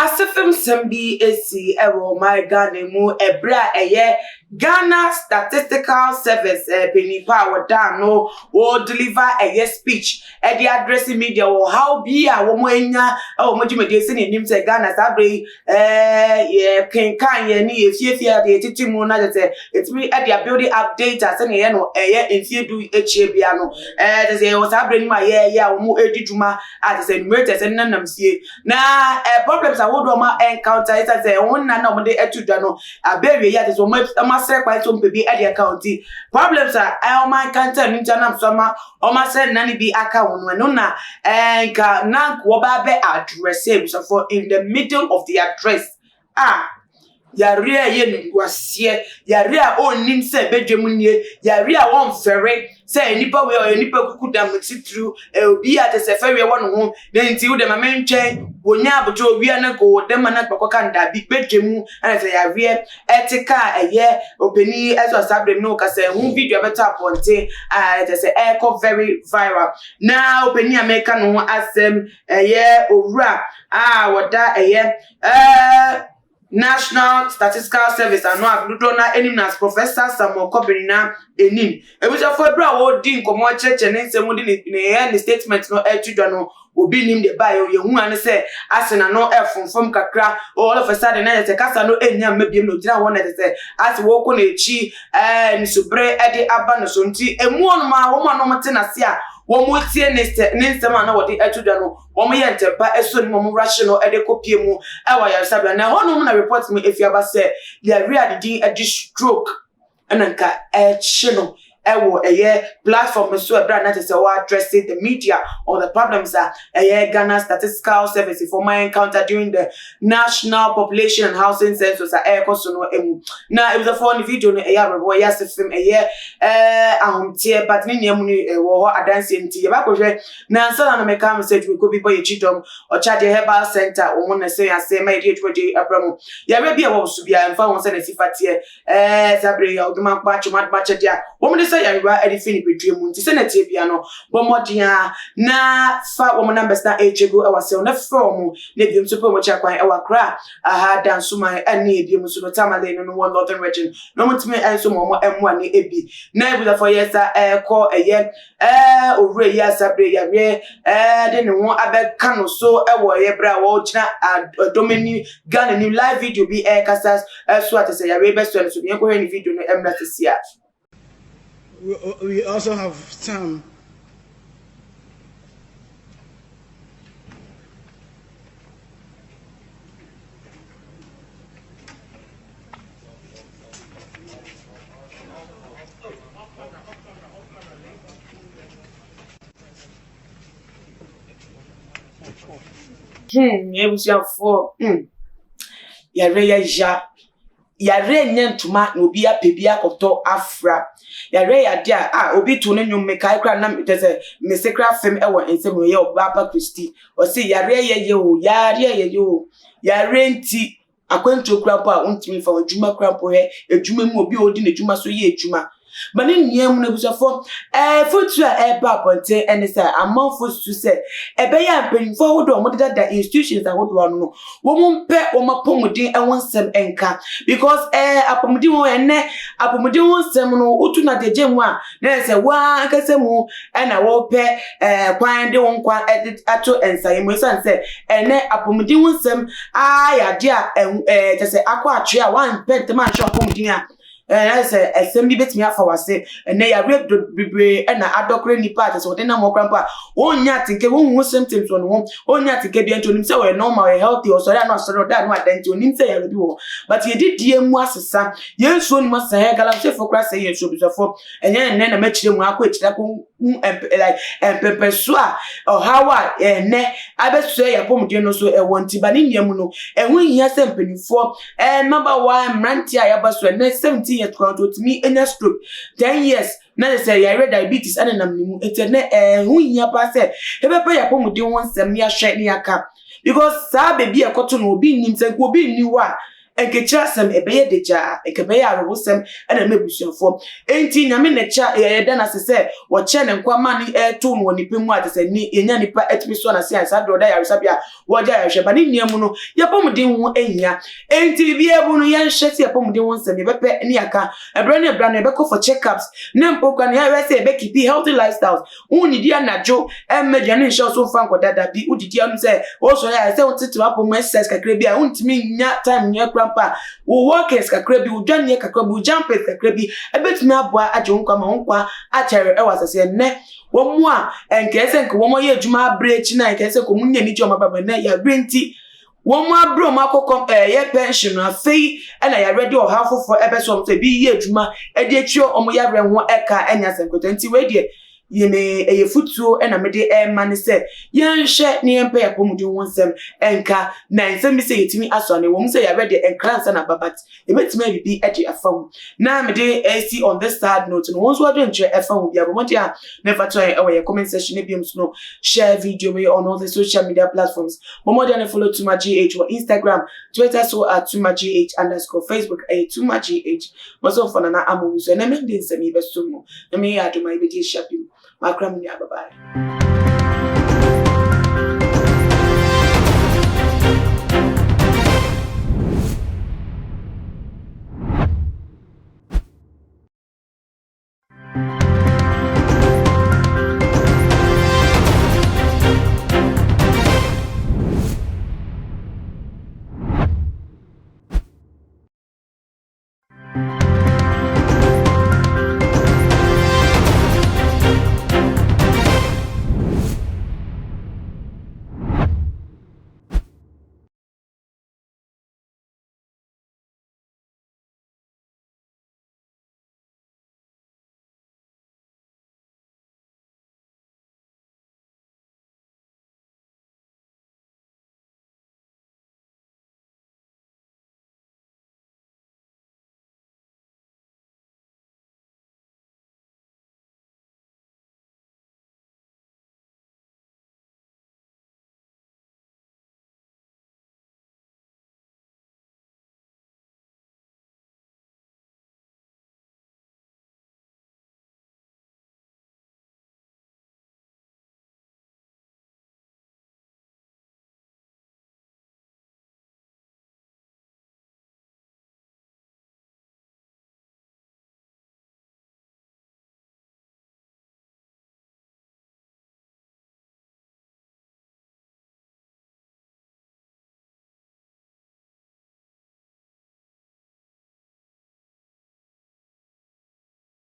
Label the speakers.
Speaker 1: Asifim Sembi esi ewo my Ghana mu ebra eye Ghana Statistical Service penipa wadano wo deliver a speech at the addressing media or how be a woman o mojimede se nim se Ghana sabre kan ye ni efiefia de titimu na de it me at the building update as na ye no enfie du echie bia no de se wo sabre ni ma ye ya wo mu ediduma at se numerate se nanam sie na problems awodo ma encounter it as won na na mo de etudwa no abewe ya de so ma sere kwa so mpebi e de account problems are man can tell internal soma o ma sere na ni bi aka won no na nka na wo ba be address so for in the middle of the address yare ye nuwase yare a onim se bedwem nie yare a won fere se nipa we o nipa kukudam titru obi a te se fere won ho na nti wo de ma mentwen wonya aboto obi na go de ma na kpakọ nda bi bedwem ana se yare etika eye openi eso sabre no ka se hu video beta ponte te se echo very viral na openi America no asem eye owura woda eye National Statistical Service and no abludo na enim na Professor Samuel Kobina enim ebuja for bra wo di nkomo cheche ne nsemu di ne statement no etudwa no obi nim de bae ye hu ane se asena no efonfom kakra all of a sudden na se kasa no enya mabiem no gina won na se ase wo ko na echi ni subre ede aba no so nti emu onu ma wo ma no mate na se a wo mo tie ne nsema na wo de etudwa no wo mo ye ntepa eso ni mo rational ede kopie mu e wa ya sabia na hono na report me if you aba se the real di a stroke ananka chino ewo platform so ebra na say we addressing the media or the problems that Ghana Statistical Service for my encounter during the National Population and Housing Census so no emu na it was a funny video no boy yasefim ahomtie but ni nemu ni wo ho adanse nti ye ba kohwe na so na make message we go people ye chidom or charge herbal center o na say ase ma ye twede abramu ya be bia wo so bia mfa won say na sifatie sabre ya oduma kwa chuma ba chedia wo me say ya edifini bedwemu nti se na tie bia no bomodia na fa wo numbers na echego awase na from na biem so po mo cha kwan ewakra aha dansuma ane biem so no tamale no one northern region no mutime enso mo emu ane ebi na ebuza for yesa ko ovre ya sabre ya we de ne won abeka no so ewo ye bra wo gina domini Ghana ni live video bi kasas so atese ya we be so so ye ko he ni video no emna tesia.
Speaker 2: We also have some
Speaker 1: yare nyentuma na obi apebia koto afra yare yade obi to ne nwom mekai kra na tese mesekra fem ewo ensem ye Obapa Christy o se yare ye o yare nti akwantu kra po a untimi fa adwuma kra po he adwuma mu obi odi na adwuma so ye adwuma bani niem na busafo fotu ba ponte enisa amanfo su se ebeya mpanimfo hodo mo deda institutions ahodo no wo mumpe wo mapomudin ewonsem enka because apomudin wo apomudin wonsem no utu na dejemu a na se wa akasemu na wo pe kwan de won kwa ato ensai mo sanse ene apomudin wonsem yade a tese akwa atwe a wan pent man sho apomudin a say assembly betimi afa wase na ya read bibre na adokre ni part so na mo krampa onya tinke won symptoms on won onya tinke bi antonim say we normal we healthy or so that no so that no identity onim say ya bi wo but ye didie mu asesa ye so ni masa he gala say for kra say ye so bi so for enye na machire mu akọ echira ko like pepper so or how ne abeso ya pomudie no so e wonti ba ni niam no ehun hia say mpanifo number 1 mranti ayabaso na 17 years to me any stroke 10 years na say ya diabetes and nam nimu etene hu hia pa say ebebe ya pomudie won sem ya hwe ni aka because sa baby ekoto no obi nim say obi ni wa enkechira sem ebeye deja ekebeye arwosem ena mebusuafo enti nyame ne cha yeda na sese wo che ne nkwama ni eto no nipemu atese ni enya nipa etimi so na sia sa doda yaresabia wo ja yahwe ba ni niam no yepomden ho ehia enti bi ebu no ye nhwese yepomden ho nsem yebepe ni aka ebra na ebeko for checkups ne mpokwa na yawese ebeki be healthy lifestyles unidi anajo emmedia ne nhwe so fa nkodada bi udidi anu se o so ya se untitu apomo exercise kakra bi a untimi nya time nya krampa wo workers kakra bi udwane kakra bi jumpers kakra bi ebetumi aboa aje nkwa ma nkwa achere ewasase ne womu a enkese nke womo ye adwuma abrechi na enkese ko munya ni joma baba na ya brenti womu abro makoko ye pension afei na ya ready o half for ebeso mte bi ye adwuma edi etio omo ya bre ho eka enya senkoto nti we die yene eyefutuo na mede mane se yenhwe ne yempe yapomudi wonsem enka na nsem bi se yetimi aso ne wom se ya ready enkransa na babat ebetimi abibi ede afam na mede AC on this sad note no wonso ado nche afam bia bomodi a never try our comment section e biom no share video me on all the social media platforms bomodi and follow Tuma GH on Instagram, Twitter so at Tuma GH _ Facebook Tuma GH maso fona na amu so na mende nsemi besumo na me ya do my video shopping. Bye bye.